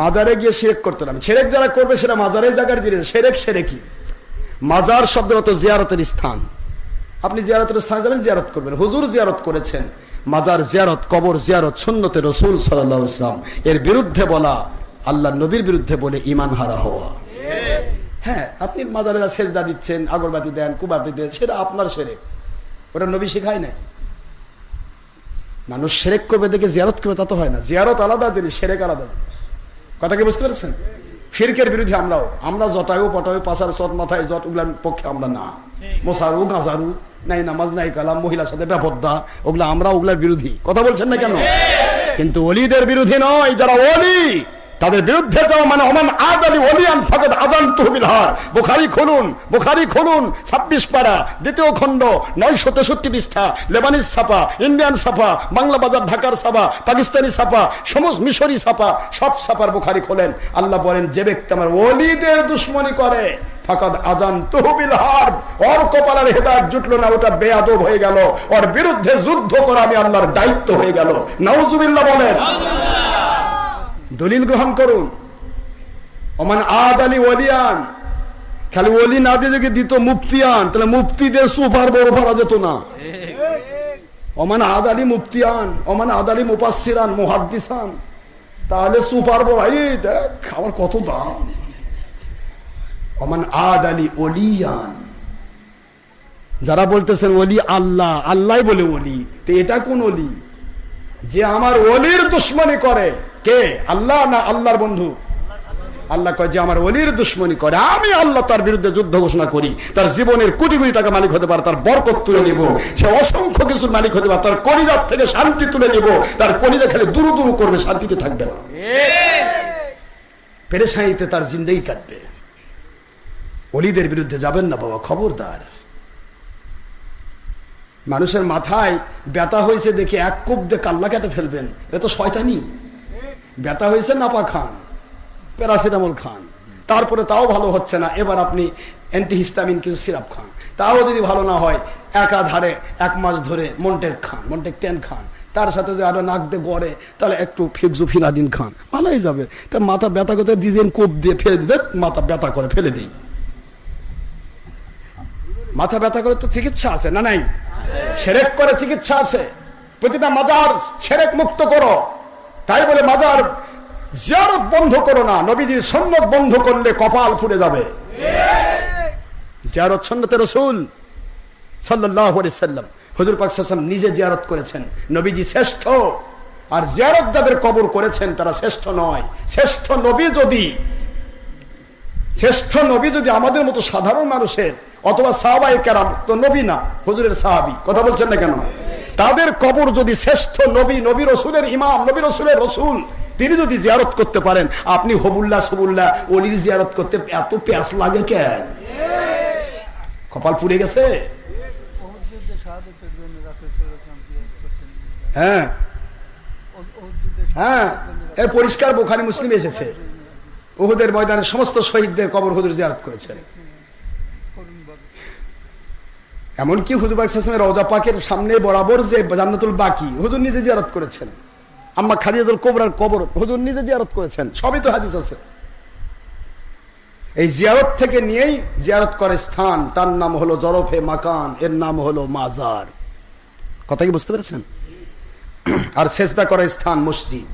মাজারে গিয়ে শিরক করতে না। শিরক যারা করবে সেটা মাজারের জায়গার জিনিস। শিরক শিরকি। মাজার শব্দের অর্থ জিয়ারতের স্থান। আপনি জিয়ারতের স্থানে যাবেন, জিয়ারত করবেন। হুজুর জিয়ারত করেছেন, মাজার জিয়ারত, কবর জিয়ারত সুন্নতে রাসূল সাল্লাল্লাহু আলাইহি ওয়াসাল্লাম এর বিরুদ্ধে বলা, আল্লাহর নবীর বিরুদ্ধে বলে ঈমান হারা হওয়া। হ্যাঁ, আপনি মাজারে সেজদা দিচ্ছেন, আগরবাতি দেন, কুবাতি দেন, সেটা আপনার শিরক, ওটা নবী শেখায় নাই। মানুষ শিরক করবে দেখে জিয়ারত করবে তা তো হয় না। জিয়ারত আলাদা জিনিস, শিরক আলাদা। কথা কি বুঝতে পারছেন? শিরকের বিরোধী আমরা জটায়ু পটায়ু পাশার চট মাথায় জট ওগুলার পক্ষে আমরা না। মোসারু গাজারু নাই, নামাজ নাই কালাম, মহিলার সাথে ব্যাপদ্দা, ওগুলা আমরা ওগুলার বিরোধী। কথা বলছেন না কেন? কিন্তু ওলিদের বিরোধী নয়। যারা ওলি তাদের বিরুদ্ধে যাও, মানে ওমান আদালি ওলিয়ান ফাকাদ আযানতুহু বিল হার। বুখারী খুলুন 26 পারা, দ্বিতীয় খণ্ড, 963 পৃষ্ঠা, লেবানিজ ছাপা, ইন্ডিয়ান ছাপা, বাংলা বাজার ঢাকার ছাপা, পাকিস্তানি ছাপা, সমস্ত মিশরি ছাপা, সব ছাপার বুখারী খোলেন। আল্লাহ বলেন, যে ব্যক্তি আমার ওলিদের দুশমনী করে ফাকাদ আযানতুহু বিল হার, ওর কপালের হেদায়েত জুটলো না, ওটা বেয়াদব হয়ে গেল, ওর বিরুদ্ধে যুদ্ধ করা আমি আল্লাহর দায়িত্ব হয়ে গেল। নাউজুবিল্লাহ বলেন। দলিল গ্রহণ করুন। ওমান আদালি ওলিয়ান, খালি ওলি না দিয়ে যদি দিত মুফতিয়ান, তাহলে মুফতিদের সুপার বড় পারা যেত না। ওমান আদালি মুফতিয়ান, ওমান আদালি মুফাসসিরান, মুহাদ্দিসান, তাহলে সুপার বড়। এই দেখ আমার কত দাম। ওমান আদালি ওলিয়ান, যারা বলতেছেন ওলি আল্লাহ, আল্লাহ বলে ওলি, তো এটা কোন ওলি? যে আমার ওলির দুশমনী করে। কে? আল্লাহ না আল্লাহর বন্ধু? আল্লাহ কয় যে আমার ওলির দুশমনী করে, আমি আল্লাহ তার বিরুদ্ধে যুদ্ধ ঘোষণা করি। তার জীবনের কোটি কোটি টাকা মালিক হতে পারে, তার বরকত তুলে নিব। সে অসংখ্য কিছুর মালিক হতে পারে, তার কলিজার থেকে শান্তি তুলে নিব। তার কলিজা খালি দুরু দুরু করবে, শান্তিতে থাকবে না, পেরেশানিতে তার জিন্দেগি কাটবে। ওলিদের বিরুদ্ধে যাবেন না বাবা, খবরদার। মানুষের মাথায় ব্যথা হয়েছে দেখে এক কোপ দিয়ে কাল্লা কেটে ফেলবেন, এ তো শয়তানি। ব্যথা হয়েছে নাপা খান, প্যারাসিটামল খান, তারপরে তাও ভালো হচ্ছে না, এবার আপনি অ্যান্টিহিস্টামিন কিছু সিরাপ খান, তাও যদি ভালো না হয় একাধারে 1 মাস ধরে মন্টেক খান, মন্টেক 10 খান, তার সাথে যদি আরো নাক দিয়ে গড়ে তাহলে একটু ফিক্সোফিনাডিন খান, ভালোই যাবে। তা মাথা ব্যথা করতে দিদিন কোপ দিয়ে ফেলে দিতে, মাথা ব্যথা করে ফেলে দিই। মাথা ব্যথা করে তো চিকিৎসা আছে না? নাই? শিরক করে চিকিৎসা আছে। প্রতিটা মাজার শিরক মুক্ত করো। তাই বলে মাজার জিয়ারত বন্ধ করো না। নবীজির সুন্নাত বন্ধ করলে কপাল পুড়ে যাবে। জিয়ারত সুন্নতে রাসূল সাল্লাল্লাহু আলাইহি সাল্লাম, হুজুর পাক সাল্লাল্লাহু আলাইহি ওয়াসাল্লাম নিজে জিয়ারত করেছেন। নবীজি শ্রেষ্ঠ, আর জিয়ারত যাদের কবর করেছেন তারা শ্রেষ্ঠ নয়। শ্রেষ্ঠ নবী যদি আমাদের মতো সাধারণ মানুষের অথবা সাহাবায়ে কেরাম, তো নবী না, হুজুরের সাহাবী। কথা বলছেন না কেন? তাদের কবর যদি শ্রেষ্ঠ নবী, নবী রাসূলের ইমাম, নবী রাসূলের রাসূল, তিনি যদি জিয়ারত করতে পারেন, আপনি হবুল্লাহ সুবুল্লাহ ওলির জিয়ারত করতে এত প্যাস লাগে কেন? কপাল পুড়ে গেছে। হ্যাঁ হ্যাঁ, এর পরিষ্কার বুখারী মুসলিম এসেছে। উহুদের ময়দানে সমস্ত শহীদদের কবর হুজুর জিয়ারত করেছেন। এমনকি হুজুর পাক সাল্লাল্লাহু আলাইহি ওয়াসাল্লামের রওজা পাকের সামনে বরাবর যে জান্নাতুল বাকি, হুজুর নিজে জিয়ারত করেছেন। আম্মা খাদিজাতুল কুবরার কবর হুজুর নিজে জিয়ারত করেছেন। সবই তো হাদিস আছে। এই জিয়ারত থেকে নিয়েই জিয়ারত করে স্থান, তার নাম হলো জরফে মাকান, এর নাম হলো মাজার। কথা কি বুঝতে পেরেছেন? আর সেজদা করার স্থান মসজিদ।